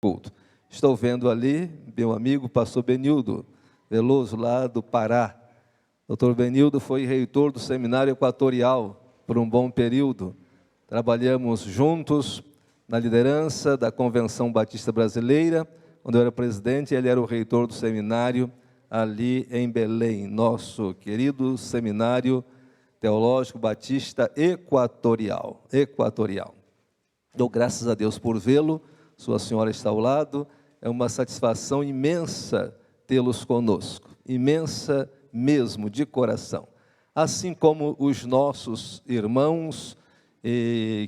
culto. Estou vendo ali meu amigo pastor Benildo Veloso, lá do Pará. Doutor Benildo foi reitor do Seminário Equatorial por um bom período. Trabalhamos juntos na liderança da Convenção Batista Brasileira, onde eu era presidente, e ele era o reitor do seminário ali em Belém, nosso querido Seminário Teológico Batista Equatorial. Dou graças a Deus por vê-lo, sua senhora está ao lado, é uma satisfação imensa tê-los conosco, imensa mesmo, de coração. Assim como os nossos irmãos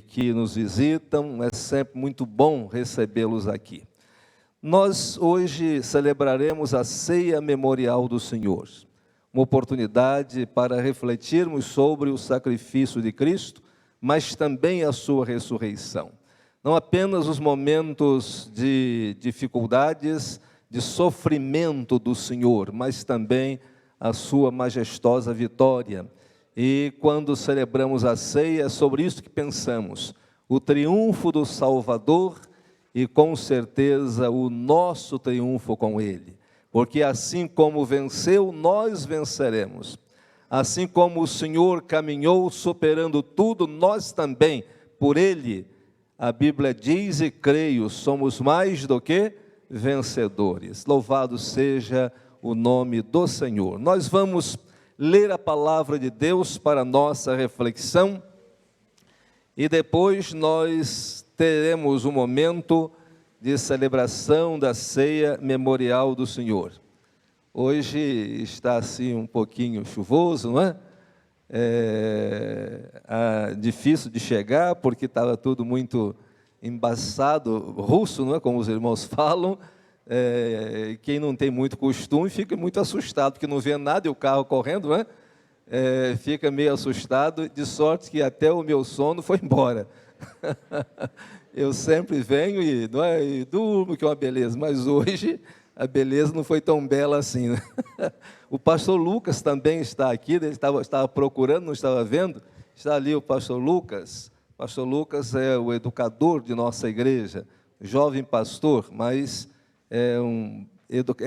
que nos visitam, é sempre muito bom recebê-los aqui. Nós hoje celebraremos a Ceia Memorial do Senhor, uma oportunidade para refletirmos sobre o sacrifício de Cristo, mas também a sua ressurreição. Não apenas os momentos de dificuldades, de sofrimento do Senhor, mas também a sua majestosa vitória. E quando celebramos a ceia, é sobre isso que pensamos, o triunfo do Salvador e com certeza o nosso triunfo com Ele. Porque assim como venceu, nós venceremos. Assim como o Senhor caminhou superando tudo, nós também, por Ele, a Bíblia diz e creio, somos mais do que vencedores. Louvado seja o nome do Senhor. Nós vamos ler a palavra de Deus para nossa reflexão e depois nós teremos um momento de celebração da ceia memorial do Senhor. Hoje está assim um pouquinho chuvoso, não é? Difícil de chegar porque estava tudo muito embaçado, russo, não é? Como os irmãos falam. Quem não tem muito costume fica muito assustado, porque não vê nada e o carro correndo, não é? Fica meio assustado, de sorte que até o meu sono foi embora. Eu sempre venho e durmo, que é uma beleza, mas hoje a beleza não foi tão bela assim, né? O pastor Lucas também está aqui, ele estava procurando, não estava vendo, está ali o pastor Lucas. O pastor Lucas é o educador de nossa igreja, jovem pastor, mas é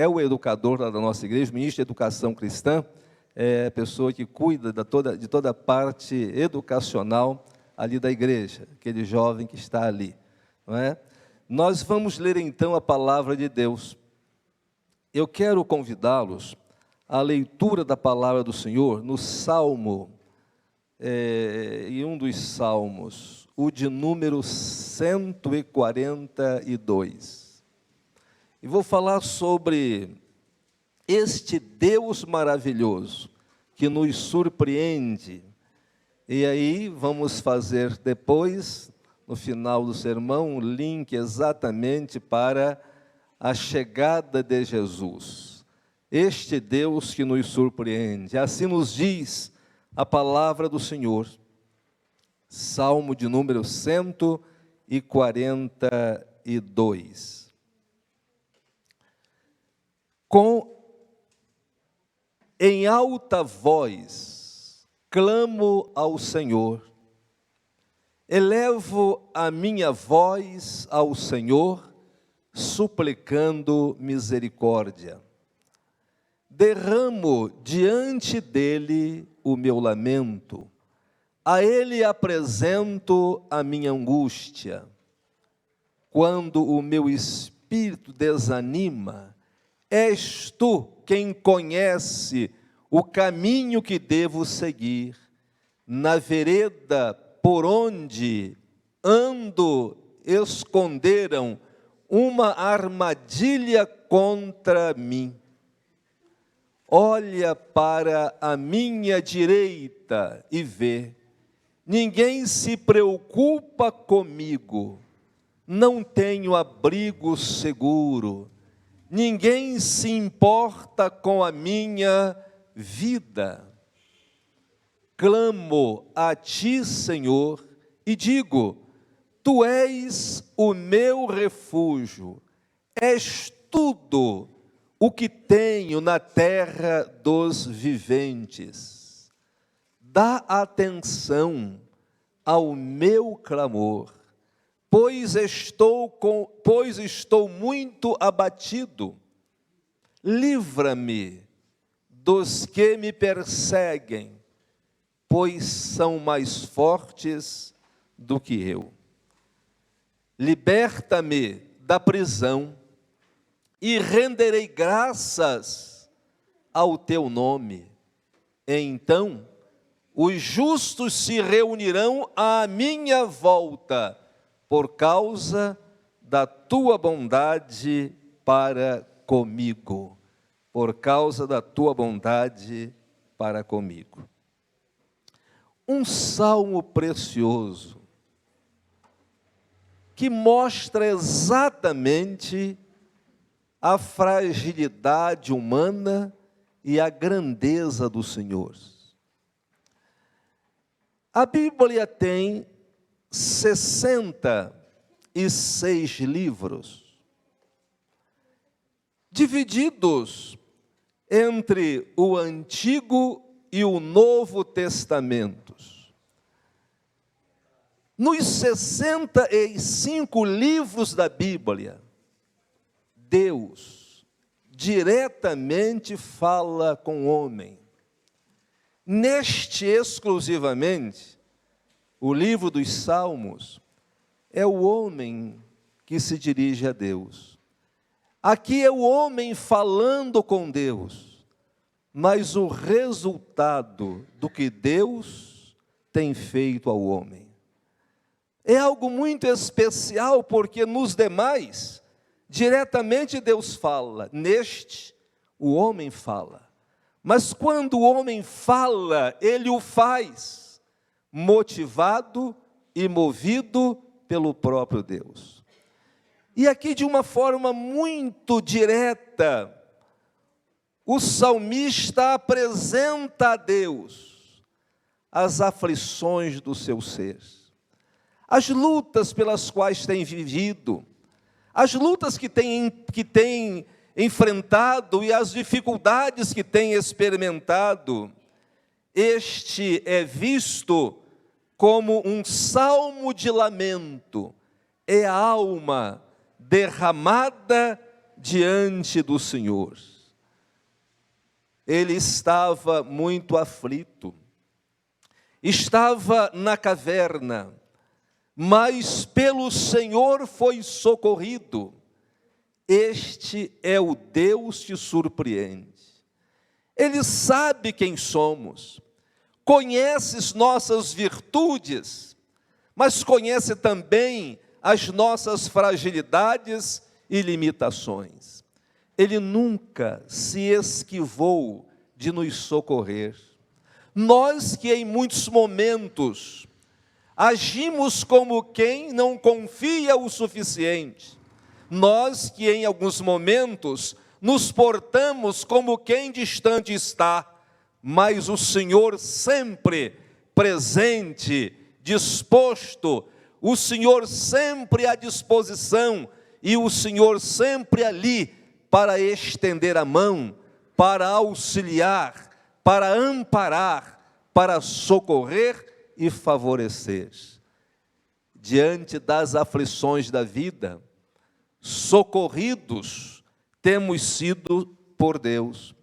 o educador da nossa igreja, ministro de educação cristã, é a pessoa que cuida de toda a parte educacional ali da igreja, aquele jovem que está ali, não é? Nós vamos ler então a palavra de Deus. Eu quero convidá-los à leitura da palavra do Senhor no Salmo, em um dos Salmos, o de número 142. E vou falar sobre este Deus maravilhoso que nos surpreende. E aí vamos fazer depois, no final do sermão, um link exatamente para a chegada de Jesus. Este Deus que nos surpreende. Assim nos diz a palavra do Senhor. Salmo de número 142. Em alta voz, clamo ao Senhor, elevo a minha voz ao Senhor, suplicando misericórdia. Derramo diante dele o meu lamento, a ele apresento a minha angústia. Quando o meu espírito desanima, és tu quem conhece o caminho que devo seguir. Na vereda por onde ando, esconderam uma armadilha contra mim. Olha para a minha direita e vê. Ninguém se preocupa comigo. Não tenho abrigo seguro. Ninguém se importa com a minha vida. Clamo a ti, Senhor, e digo: tu és o meu refúgio, és tudo o que tenho na terra dos viventes. Dá atenção ao meu clamor, pois estou muito abatido. Livra-me dos que me perseguem, pois são mais fortes do que eu. Liberta-me da prisão e renderei graças ao teu nome. Então, os justos se reunirão à minha volta, por causa da tua bondade para comigo. Por causa da tua bondade para comigo. Um salmo precioso, que mostra exatamente a fragilidade humana e a grandeza do Senhor. A Bíblia tem 66 livros, divididos entre o Antigo e o Novo Testamentos. Nos 65 livros da Bíblia, Deus diretamente fala com o homem. Neste exclusivamente, o livro dos Salmos, é o homem que se dirige a Deus. Aqui é o homem falando com Deus, mas o resultado do que Deus tem feito ao homem é algo muito especial, porque nos demais, diretamente Deus fala, neste, o homem fala. Mas quando o homem fala, ele o faz, motivado e movido pelo próprio Deus. E aqui, de uma forma muito direta, o salmista apresenta a Deus as aflições do seu ser, as lutas pelas quais tem vivido, as lutas que tem enfrentado e as dificuldades que tem experimentado. Este é visto como um salmo de lamento, é a alma derramada diante do Senhor. Ele estava muito aflito, estava na caverna, mas pelo Senhor foi socorrido. Este é o Deus que surpreende. Ele sabe quem somos, conhece nossas virtudes, mas conhece também as nossas fragilidades e limitações. Ele nunca se esquivou de nos socorrer. Nós que em muitos momentos agimos como quem não confia o suficiente, nós que em alguns momentos nos portamos como quem distante está, mas o Senhor sempre presente, disposto, o Senhor sempre à disposição e o Senhor sempre ali para estender a mão, para auxiliar, para amparar, para socorrer e favorecer. Diante das aflições da vida, socorridos temos sido por Deus.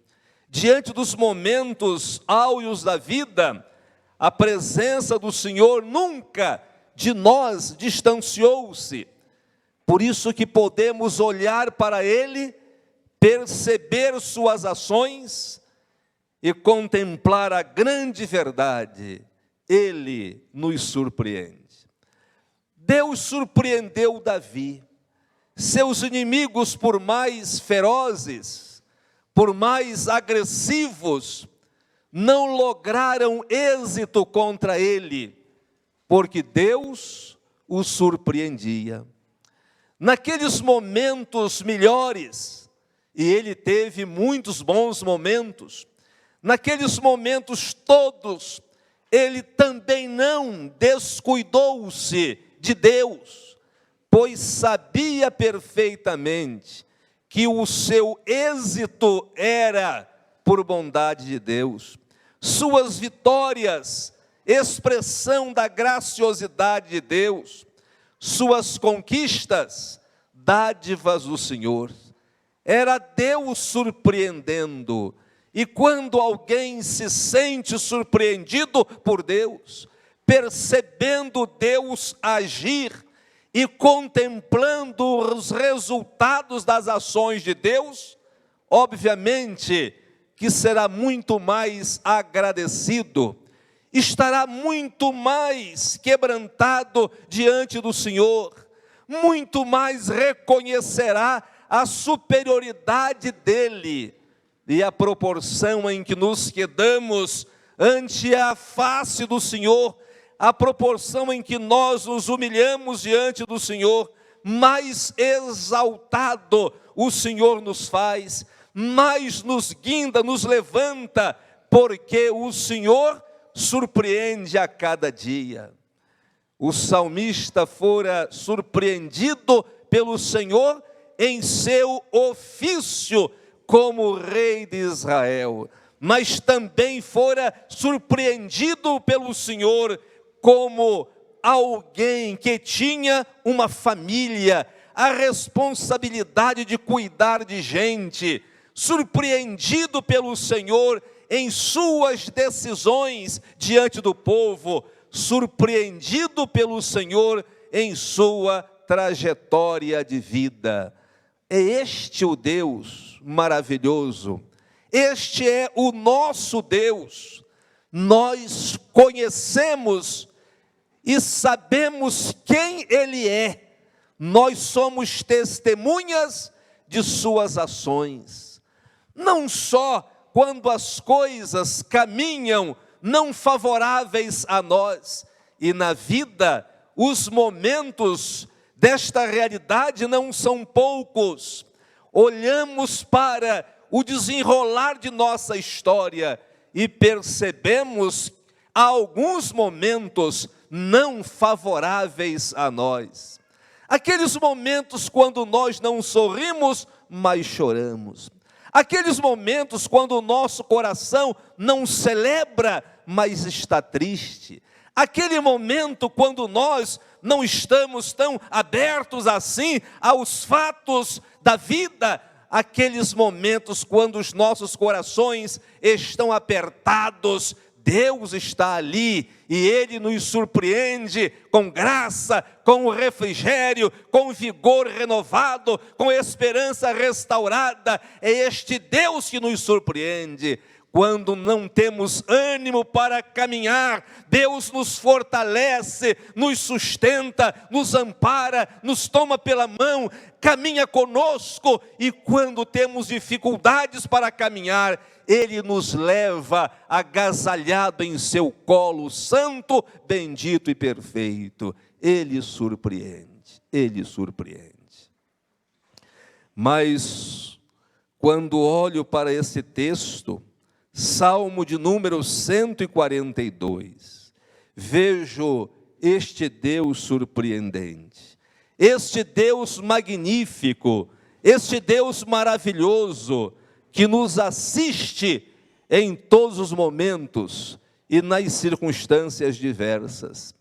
Diante dos momentos áureos da vida, a presença do Senhor nunca de nós distanciou-se. Por isso que podemos olhar para Ele, perceber suas ações e contemplar a grande verdade. Ele nos surpreende. Deus surpreendeu Davi. Seus inimigos, por mais ferozes, por mais agressivos, não lograram êxito contra ele, porque Deus o surpreendia. Naqueles momentos melhores, e ele teve muitos bons momentos, naqueles momentos todos, ele também não descuidou-se de Deus, pois sabia perfeitamente que o seu êxito era por bondade de Deus. Suas vitórias, expressão da graciosidade de Deus. suas conquistas, dádivas do Senhor. Era Deus surpreendendo. E quando alguém se sente surpreendido por Deus, percebendo Deus agir e contemplando os resultados das ações de Deus, obviamente que será muito mais agradecido, estará muito mais quebrantado diante do Senhor, muito mais reconhecerá a superioridade dEle, e a proporção em que nos quedamos ante a face do Senhor, a proporção em que nós nos humilhamos diante do Senhor, mais exaltado o Senhor nos faz, mais nos guinda, nos levanta, porque o Senhor surpreende a cada dia. O salmista fora surpreendido pelo Senhor em seu ofício como rei de Israel, mas também fora surpreendido pelo Senhor como alguém que tinha uma família, a responsabilidade de cuidar de gente, surpreendido pelo Senhor em suas decisões diante do povo, surpreendido pelo Senhor em sua trajetória de vida. É este o Deus maravilhoso, este é o nosso Deus. Nós conhecemos e sabemos quem Ele é, nós somos testemunhas de suas ações, não só quando as coisas caminham não favoráveis a nós, e na vida os momentos desta realidade não são poucos. Olhamos para o desenrolar de nossa história e percebemos alguns momentos não favoráveis a nós. Aqueles momentos quando nós não sorrimos, mas choramos. Aqueles momentos quando o nosso coração não celebra, mas está triste. Aquele momento quando nós não estamos tão abertos assim aos fatos da vida, aqueles momentos quando os nossos corações estão apertados, Deus está ali e Ele nos surpreende com graça, com refrigério, com vigor renovado, com esperança restaurada. É este Deus que nos surpreende. Quando não temos ânimo para caminhar, Deus nos fortalece, nos sustenta, nos ampara, nos toma pela mão, caminha conosco, e quando temos dificuldades para caminhar, Ele nos leva agasalhado em seu colo santo, bendito e perfeito. Ele surpreende, Ele surpreende. Mas quando olho para esse texto, Salmo de número 142, vejo este Deus surpreendente, este Deus magnífico, este Deus maravilhoso, que nos assiste em todos os momentos e nas circunstâncias diversas.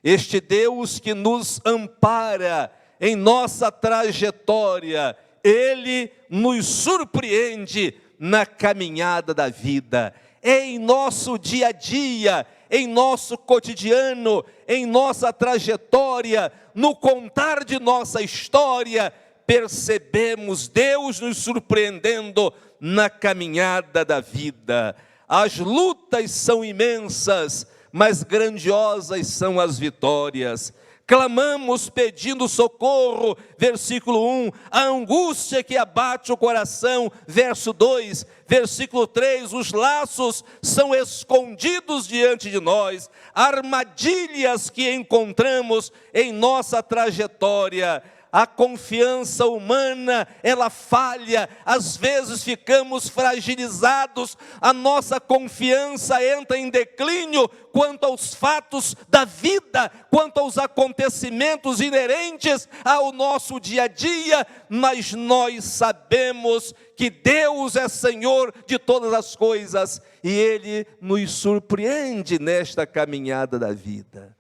Este Deus que nos ampara em nossa trajetória, Ele nos surpreende na caminhada da vida, em nosso dia a dia, em nosso cotidiano, em nossa trajetória, no contar de nossa história, percebemos Deus nos surpreendendo na caminhada da vida. As lutas são imensas, mas grandiosas são as vitórias. Clamamos pedindo socorro, versículo 1, a angústia que abate o coração, verso 2, versículo 3, os laços são escondidos diante de nós, armadilhas que encontramos em nossa trajetória. A confiança humana, ela falha, às vezes ficamos fragilizados, a nossa confiança entra em declínio quanto aos fatos da vida, quanto aos acontecimentos inerentes ao nosso dia a dia, mas nós sabemos que Deus é Senhor de todas as coisas e Ele nos surpreende nesta caminhada da vida.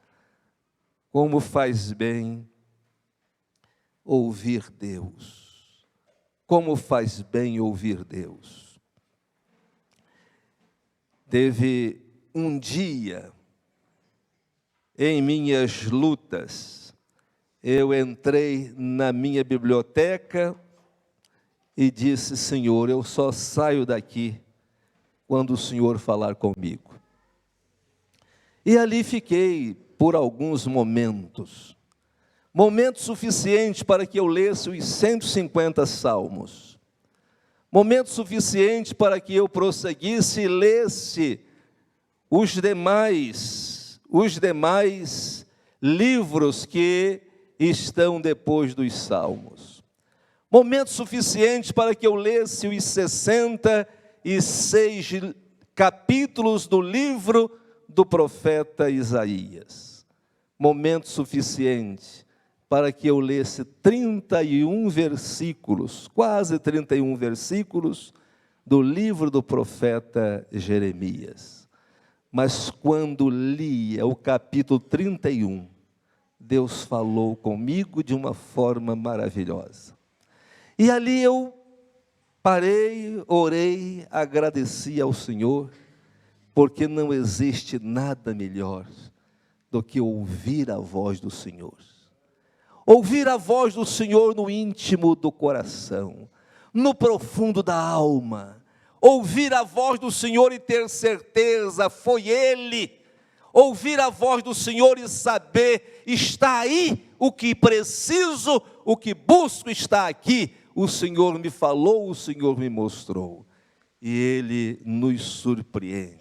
Como faz bem ouvir Deus. Como faz bem ouvir Deus. Teve um dia, em minhas lutas, eu entrei na minha biblioteca e disse: Senhor, eu só saio daqui quando o Senhor falar comigo. E ali fiquei por alguns momentos suficiente para que eu lesse os 150 salmos, momento suficiente para que eu prosseguisse e lesse os demais livros que estão depois dos salmos, momento suficiente para que eu lesse os 66 capítulos do livro do profeta Isaías, momento suficiente para que eu lesse 31 versículos, quase 31 versículos do livro do profeta Jeremias. Mas quando lia o capítulo 31, Deus falou comigo de uma forma maravilhosa. E ali eu parei, orei, agradeci ao Senhor, porque não existe nada melhor do que ouvir a voz do Senhor. Ouvir a voz do Senhor no íntimo do coração, no profundo da alma. Ouvir a voz do Senhor e ter certeza, foi Ele. Ouvir a voz do Senhor e saber, está aí o que preciso, o que busco está aqui. O Senhor me falou, o Senhor me mostrou. E Ele nos surpreende.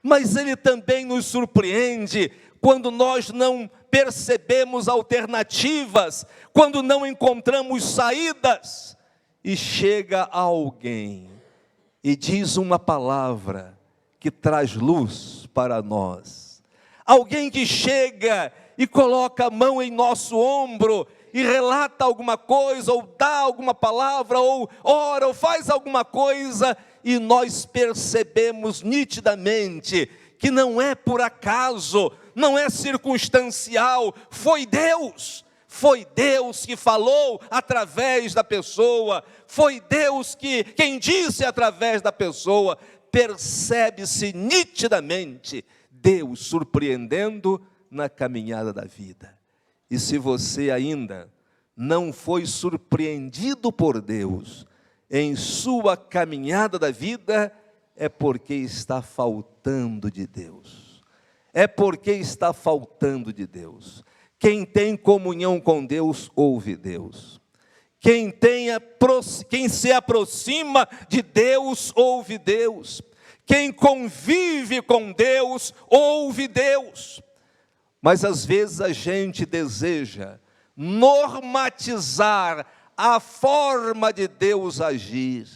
Mas Ele também nos surpreende quando nós não percebemos alternativas, quando não encontramos saídas, e chega alguém e diz uma palavra que traz luz para nós. Alguém que chega e coloca a mão em nosso ombro e relata alguma coisa, ou dá alguma palavra, ou ora, ou faz alguma coisa, e nós percebemos nitidamente que não é por acaso, não é circunstancial, foi Deus que falou através da pessoa, foi Deus quem disse através da pessoa. Percebe-se nitidamente Deus surpreendendo na caminhada da vida. E se você ainda não foi surpreendido por Deus em sua caminhada da vida, é porque está faltando de Deus. É porque está faltando de Deus. Quem tem comunhão com Deus, ouve Deus. Quem se aproxima de Deus, ouve Deus. Quem convive com Deus, ouve Deus. Mas às vezes a gente deseja normatizar a forma de Deus agir.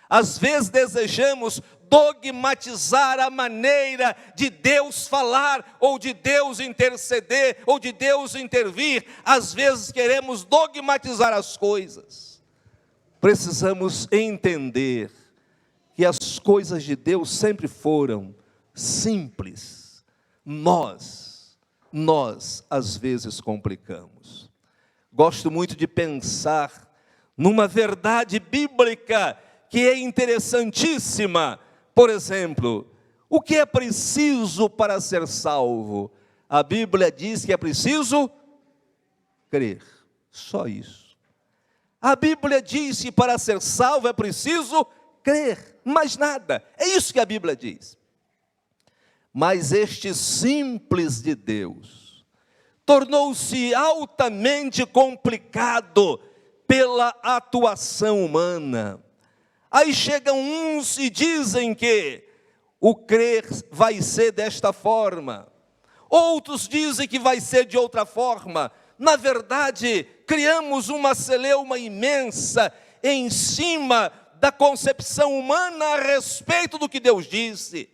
Às vezes desejamos dogmatizar a maneira de Deus falar, ou de Deus interceder, ou de Deus intervir. Às vezes queremos dogmatizar as coisas. Precisamos entender que as coisas de Deus sempre foram simples. Nós às vezes complicamos. Gosto muito de pensar numa verdade bíblica que é interessantíssima. Por exemplo, o que é preciso para ser salvo? A Bíblia diz que é preciso crer, só isso. A Bíblia diz que para ser salvo é preciso crer, mais nada. É isso que a Bíblia diz. Mas este simples de Deus tornou-se altamente complicado pela atuação humana. Aí chegam uns e dizem que o crer vai ser desta forma. Outros dizem que vai ser de outra forma. Na verdade, criamos uma celeuma imensa em cima da concepção humana a respeito do que Deus disse.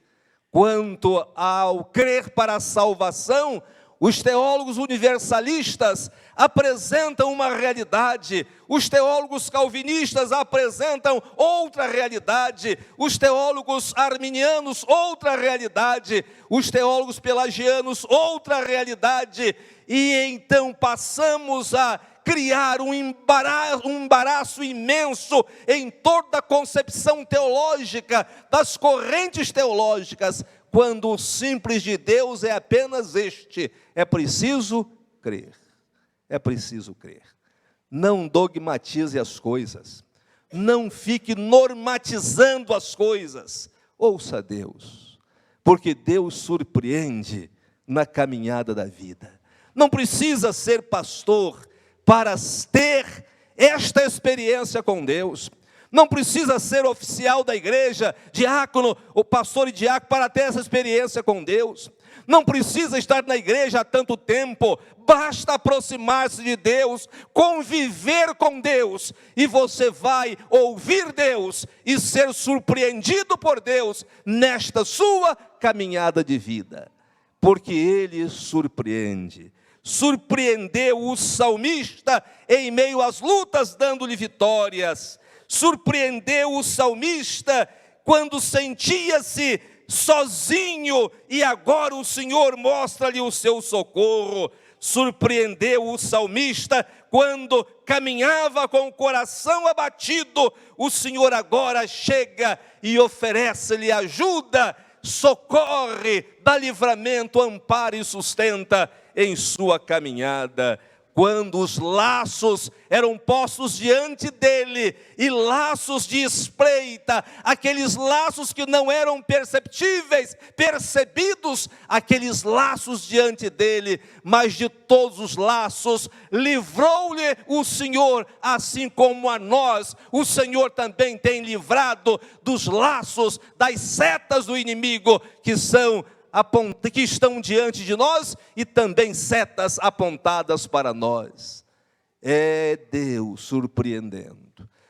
Quanto ao crer para a salvação, os teólogos universalistas apresentam uma realidade, os teólogos calvinistas apresentam outra realidade, os teólogos arminianos outra realidade, os teólogos pelagianos outra realidade, e então passamos a criar um embaraço imenso em toda a concepção teológica, das correntes teológicas, quando o simples de Deus é apenas este: é preciso crer. É preciso crer. Não dogmatize as coisas. Não fique normatizando as coisas. Ouça Deus, porque Deus surpreende na caminhada da vida. Não precisa ser pastor para ter esta experiência com Deus. Não precisa ser oficial da igreja, diácono, ou pastor e diácono, para ter essa experiência com Deus. Não precisa estar na igreja há tanto tempo, basta aproximar-se de Deus, conviver com Deus, e você vai ouvir Deus e ser surpreendido por Deus nesta sua caminhada de vida, porque Ele surpreende. Surpreendeu o salmista em meio às lutas, dando-lhe vitórias. Surpreendeu o salmista quando sentia-se sozinho, e agora o Senhor mostra-lhe o seu socorro. Surpreendeu o salmista quando caminhava com o coração abatido, o Senhor agora chega e oferece-lhe ajuda, socorre, dá livramento, ampara e sustenta em sua caminhada. Quando os laços eram postos diante dele, e laços de espreita, aqueles laços que não eram perceptíveis, percebidos, aqueles laços diante dele, mas de todos os laços, livrou-lhe o Senhor, assim como a nós, o Senhor também tem livrado dos laços, das setas do inimigo, que estão diante de nós, e também setas apontadas para nós. É Deus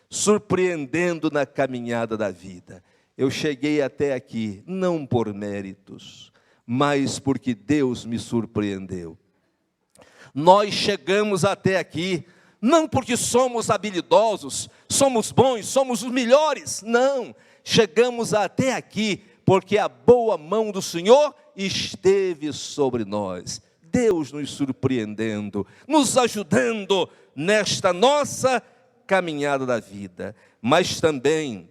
surpreendendo na caminhada da vida. Eu cheguei até aqui, não por méritos, mas porque Deus me surpreendeu. Nós chegamos até aqui, não porque somos habilidosos, somos bons, somos os melhores, não. Chegamos até aqui porque a boa mão do Senhor esteve sobre nós. Deus nos surpreendendo, nos ajudando nesta nossa caminhada da vida. Mas também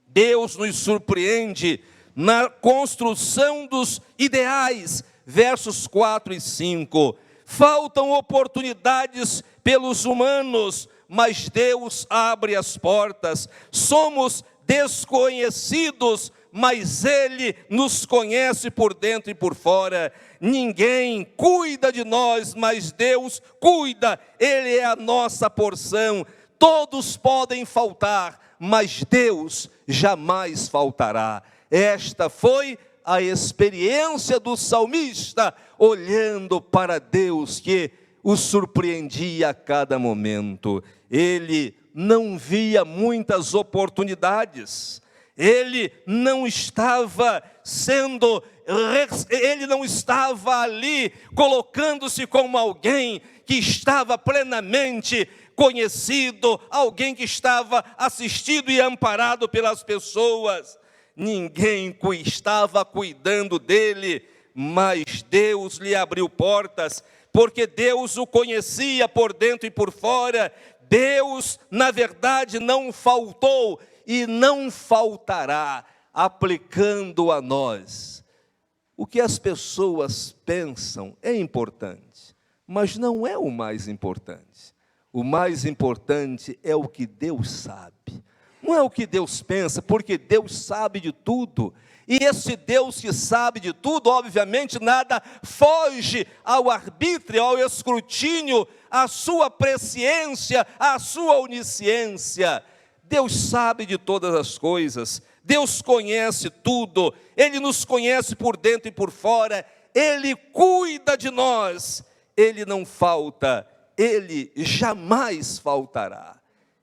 Deus nos surpreende na construção dos ideais, versos 4 e 5. Faltam oportunidades pelos humanos, mas Deus abre as portas. Somos desconhecidos, mas Ele nos conhece por dentro e por fora. Ninguém cuida de nós, mas Deus cuida. Ele é a nossa porção. Todos podem faltar, mas Deus jamais faltará. Esta foi a experiência do salmista, olhando para Deus que o surpreendia a cada momento. Ele não via muitas oportunidades. Ele não estava ali colocando-se como alguém que estava plenamente conhecido, alguém que estava assistido e amparado pelas pessoas. Ninguém estava cuidando dele, mas Deus lhe abriu portas, porque Deus o conhecia por dentro e por fora. Deus, na verdade, não faltou e não faltará, aplicando a nós. O que as pessoas pensam é importante, mas não é o mais importante. O mais importante é o que Deus sabe. Não é o que Deus pensa, porque Deus sabe de tudo. E esse Deus que sabe de tudo, obviamente, nada foge ao arbítrio, ao escrutínio, à sua presciência, à sua onisciência. Deus sabe de todas as coisas, Deus conhece tudo, Ele nos conhece por dentro e por fora, Ele cuida de nós, Ele não falta, Ele jamais faltará.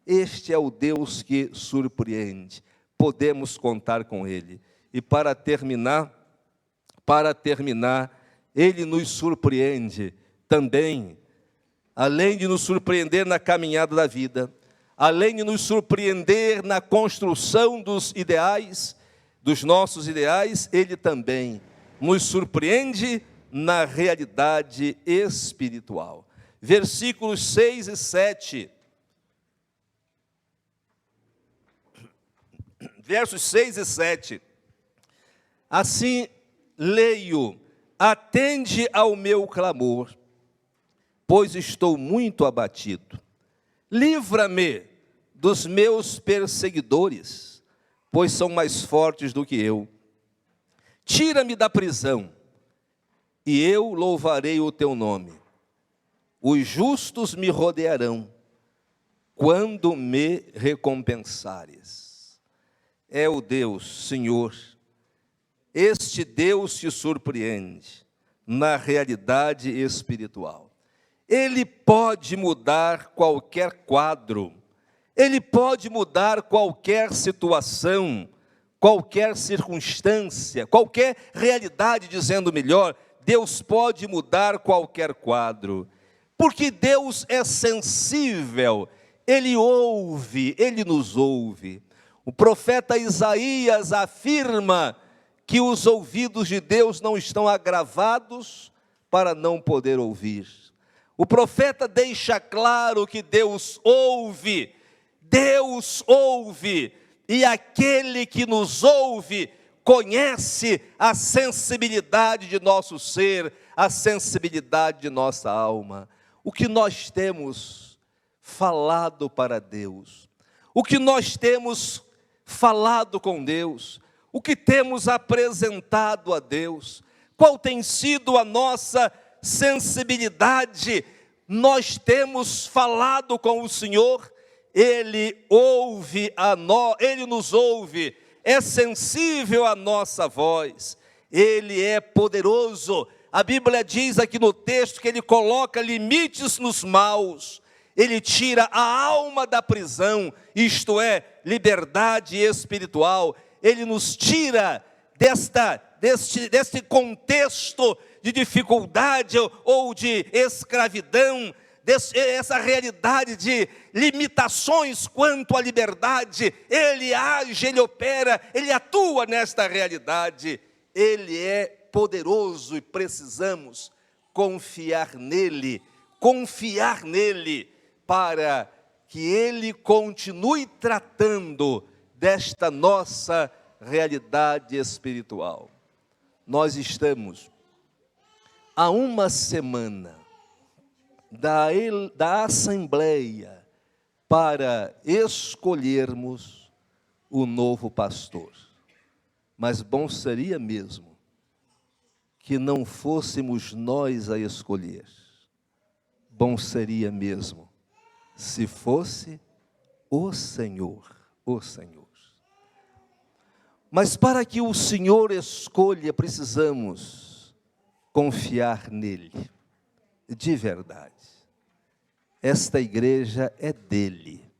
Este é o Deus que surpreende, podemos contar com Ele. E para terminar, Ele nos surpreende também, além de nos surpreender na caminhada da vida, além de nos surpreender na construção dos ideais, dos nossos ideais, Ele também nos surpreende na realidade espiritual. versículos 6 e 7. Versos 6 e 7. Assim leio: atende ao meu clamor, pois estou muito abatido. Livra-me dos meus perseguidores, pois são mais fortes do que eu. Tira-me da prisão, e eu louvarei o teu nome. Os justos me rodearão, quando me recompensares. É o Deus, Senhor. Este Deus te surpreende na realidade espiritual. Ele pode mudar qualquer quadro, Ele pode mudar qualquer situação, qualquer circunstância, qualquer realidade, dizendo melhor, Deus pode mudar qualquer quadro, porque Deus é sensível, Ele ouve, Ele nos ouve. O profeta Isaías afirma que os ouvidos de Deus não estão agravados para não poder ouvir. O profeta deixa claro que Deus ouve, e aquele que nos ouve conhece a sensibilidade de nosso ser, a sensibilidade de nossa alma. O que nós temos falado para Deus, o que nós temos falado com Deus, o que temos apresentado a Deus, qual tem sido a nossa sensibilidade? Nós temos falado com o Senhor, Ele ouve Ele nos ouve, é sensível à nossa voz, Ele é poderoso. A Bíblia diz aqui no texto que Ele coloca limites nos maus, Ele tira a alma da prisão, isto é, liberdade espiritual. Ele nos tira deste contexto de dificuldade ou de escravidão, essa realidade de limitações quanto à liberdade. Ele age, Ele opera, Ele atua nesta realidade. Ele é poderoso e precisamos confiar nele para que Ele continue tratando desta nossa realidade espiritual. Nós estamos há uma semana da Assembleia para escolhermos o novo pastor. Mas bom seria mesmo que não fôssemos nós a escolher. Bom seria mesmo se fosse o Senhor, o Senhor. Mas para que o Senhor escolha, precisamos confiar nele, de verdade. Esta igreja é dele.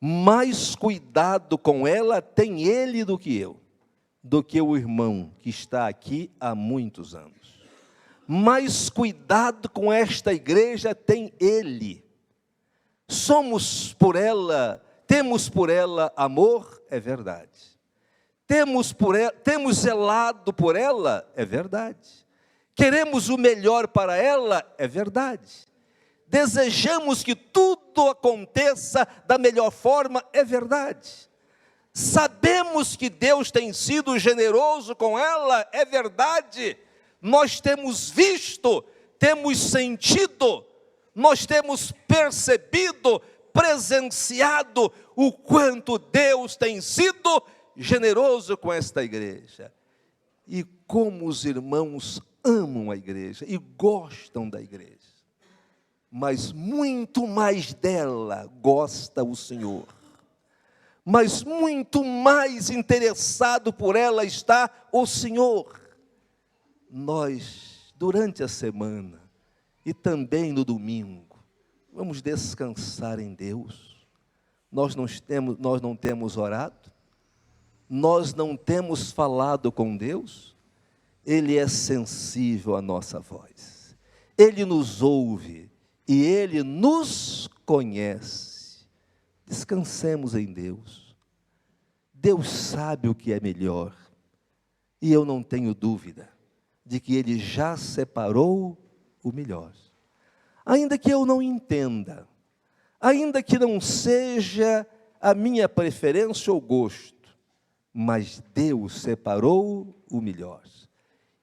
Mais cuidado com ela tem ele do que eu, do que o irmão que está aqui há muitos anos. Mais cuidado com esta igreja tem ele. Temos por ela amor, é verdade. Temos zelado por ela, é verdade. Queremos o melhor para ela, é verdade. Desejamos que tudo aconteça da melhor forma, é verdade. Sabemos que Deus tem sido generoso com ela, é verdade. Nós temos visto, temos sentido, nós temos percebido, presenciado o quanto Deus tem sido generoso com esta igreja. E como os irmãos amam a igreja e gostam da igreja. Mas muito mais dela gosta o Senhor. Mas muito mais interessado por ela está o Senhor. Nós, durante a semana e também no domingo, vamos descansar em Deus. Nós não temos orado, nós não temos falado com Deus. Ele é sensível à nossa voz, Ele nos ouve e Ele nos conhece. Descansemos em Deus. Deus sabe o que é melhor, e eu não tenho dúvida de que Ele já separou o melhor. ainda que eu não entenda, ainda que não seja a minha preferência ou gosto, mas Deus separou o melhor.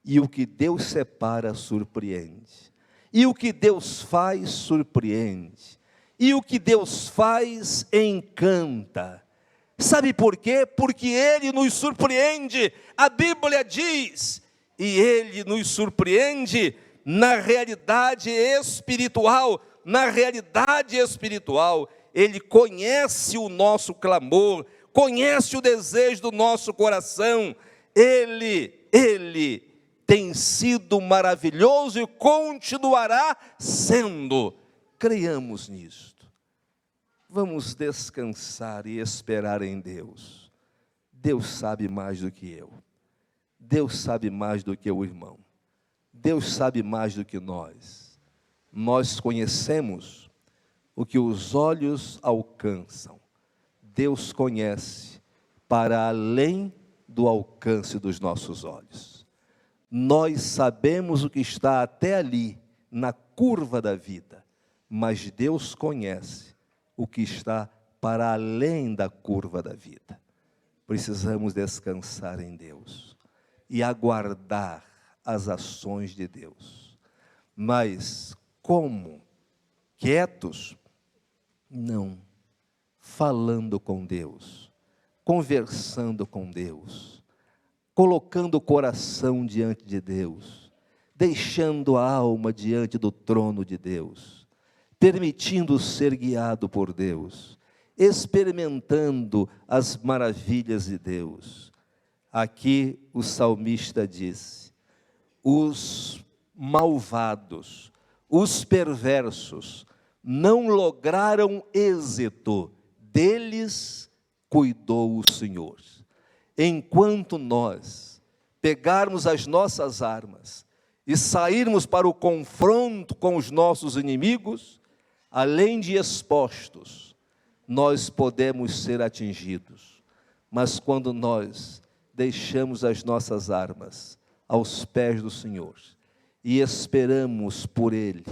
E o que Deus separa surpreende. E o que Deus faz surpreende. E o que Deus faz encanta. Sabe por quê? Porque Ele nos surpreende. A Bíblia diz, e Ele nos surpreende na realidade espiritual. Na realidade espiritual, Ele conhece o nosso clamor, conhece o desejo do nosso coração. Ele tem sido maravilhoso e continuará sendo. Creiamos nisto. Vamos descansar e esperar em Deus. Deus sabe mais do que eu. Deus sabe mais do que o irmão. Deus sabe mais do que nós. Nós conhecemos o que os olhos alcançam. Deus conhece para além do alcance dos nossos olhos. Nós sabemos o que está até ali, na curva da vida, mas Deus conhece o que está para além da curva da vida. Precisamos descansar em Deus e aguardar as ações de Deus. Mas como? Quietos? Não. Falando com Deus, conversando com Deus, colocando o coração diante de Deus, deixando a alma diante do trono de Deus, permitindo ser guiado por Deus, experimentando as maravilhas de Deus. Aqui o salmista diz: os malvados, os perversos, não lograram êxito, deles cuidou o Senhor. Enquanto nós pegarmos as nossas armas e sairmos para o confronto com os nossos inimigos, além de expostos, nós podemos ser atingidos. Mas quando nós deixamos as nossas armas aos pés do Senhor e esperamos por Ele,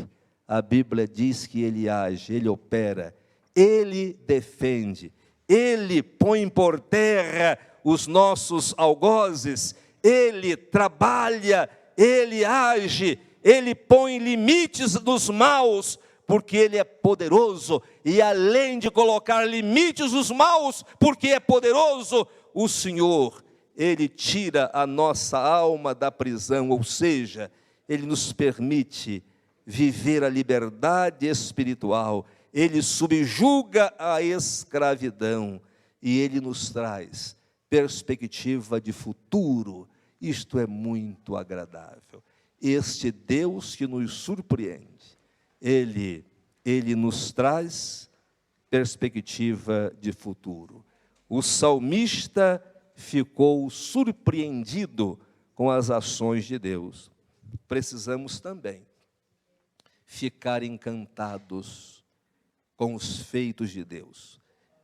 a Bíblia diz que Ele age, Ele opera, Ele defende, Ele põe por terra os nossos algozes, Ele trabalha, Ele age, Ele põe limites dos maus, porque Ele é poderoso, e além de colocar limites dos maus, porque é poderoso, o Senhor, Ele tira a nossa alma da prisão, ou seja, Ele nos permite viver a liberdade espiritual, Ele subjuga a escravidão, e Ele nos traz perspectiva de futuro. Isto é muito agradável. Este Deus que nos surpreende, Ele nos traz perspectiva de futuro. O salmista ficou surpreendido com as ações de Deus. Precisamos também ficar encantados com os feitos de Deus.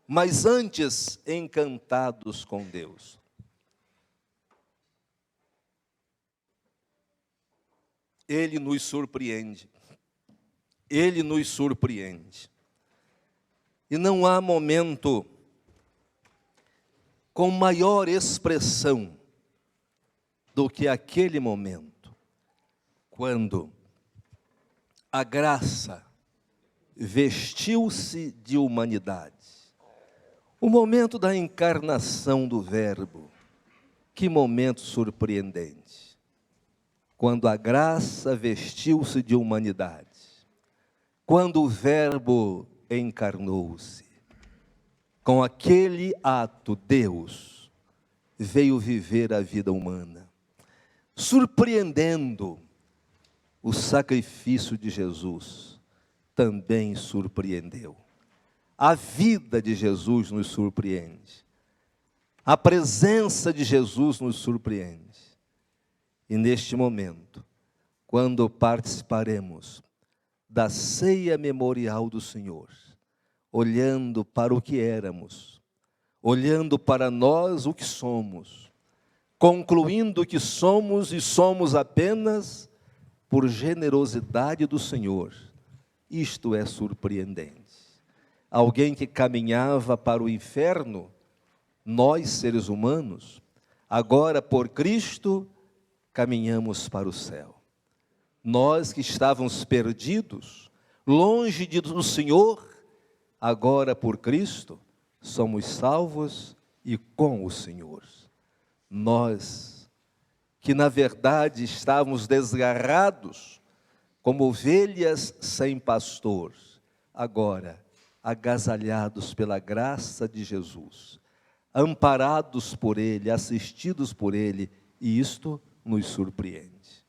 Mas antes, encantados com Deus. Ele nos surpreende. Ele nos surpreende. E não há momento com maior expressão do que aquele momento, quando a graça vestiu-se de humanidade. O momento da encarnação do Verbo, que momento surpreendente. Quando a graça vestiu-se de humanidade, quando o Verbo encarnou-se, com aquele ato, Deus veio viver a vida humana, surpreendendo. O sacrifício de Jesus também surpreendeu. A vida de Jesus nos surpreende. A presença de Jesus nos surpreende. E neste momento, quando participaremos da ceia memorial do Senhor, olhando para o que éramos, olhando para nós o que somos, concluindo que somos e somos apenas por generosidade do Senhor, Isto é surpreendente. Alguém que caminhava para o inferno, nós, seres humanos, agora por Cristo, caminhamos para o céu. Nós que estávamos perdidos, longe do Senhor, agora por Cristo, somos salvos e com o Senhor. Nós, que na verdade estávamos desgarrados, como ovelhas sem pastor, agora agasalhados pela graça de Jesus, amparados por Ele, assistidos por Ele, e isto nos surpreende.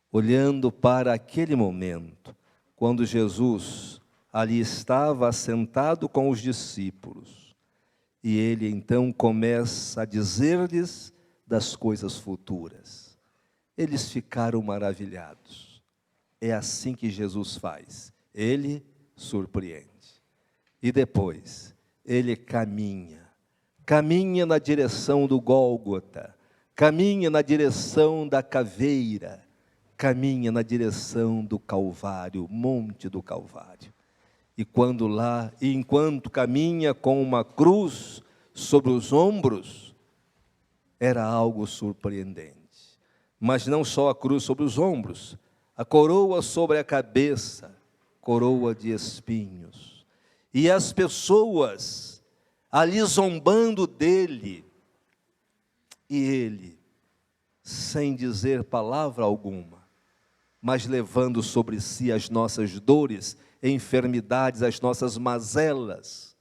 Olhando para aquele momento, quando Jesus ali estava assentado com os discípulos, e Ele então começa a dizer-lhes das coisas futuras. Eles ficaram maravilhados. É assim que Jesus faz. Ele surpreende. E depois, Ele caminha na direção do Gólgota, caminha na direção da caveira, caminha na direção do Calvário, Monte do Calvário. E enquanto caminha com uma cruz sobre os ombros, era algo surpreendente. Mas não só a cruz sobre os ombros, a coroa sobre a cabeça, coroa de espinhos. E as pessoas ali zombando dele, e ele, sem dizer palavra alguma, mas levando sobre si as nossas dores, enfermidades, as nossas mazelas.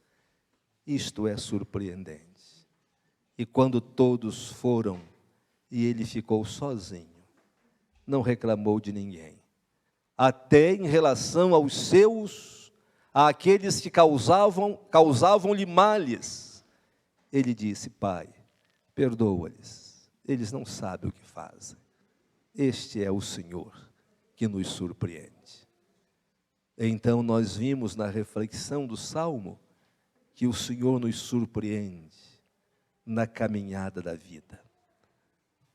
Isto é surpreendente. E quando todos foram, e ele ficou sozinho, não reclamou de ninguém. Até em relação aos seus, àqueles que causavam-lhe males, ele disse: Pai, perdoa-lhes, eles não sabem o que fazem. Este é o Senhor que nos surpreende. Então nós vimos na reflexão do Salmo que o Senhor nos surpreende na caminhada da vida.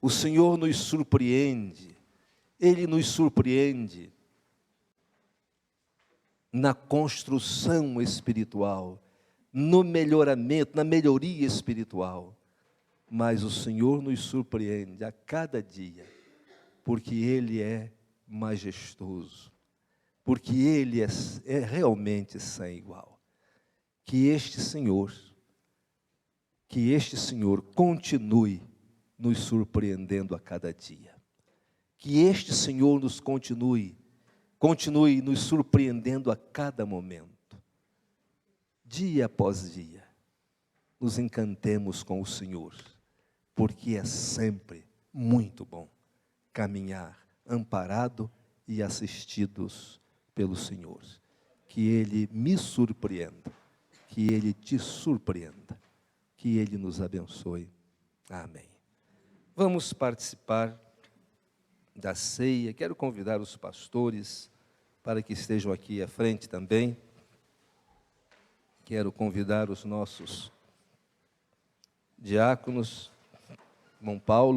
O Senhor nos surpreende, Ele nos surpreende na construção espiritual, no melhoramento, na melhoria espiritual. Mas o Senhor nos surpreende a cada dia, porque Ele é majestoso, porque Ele é realmente sem igual. Que este Senhor continue nos surpreendendo a cada dia. Que este Senhor nos continue nos surpreendendo a cada momento. Dia após dia, nos encantemos com o Senhor, porque é sempre muito bom caminhar amparado e assistidos pelo Senhor. Que Ele me surpreenda, que Ele te surpreenda, que Ele nos abençoe. Amém. Vamos participar da ceia. Quero convidar os pastores para que estejam aqui à frente também. Quero convidar os nossos diáconos, irmão Paulo.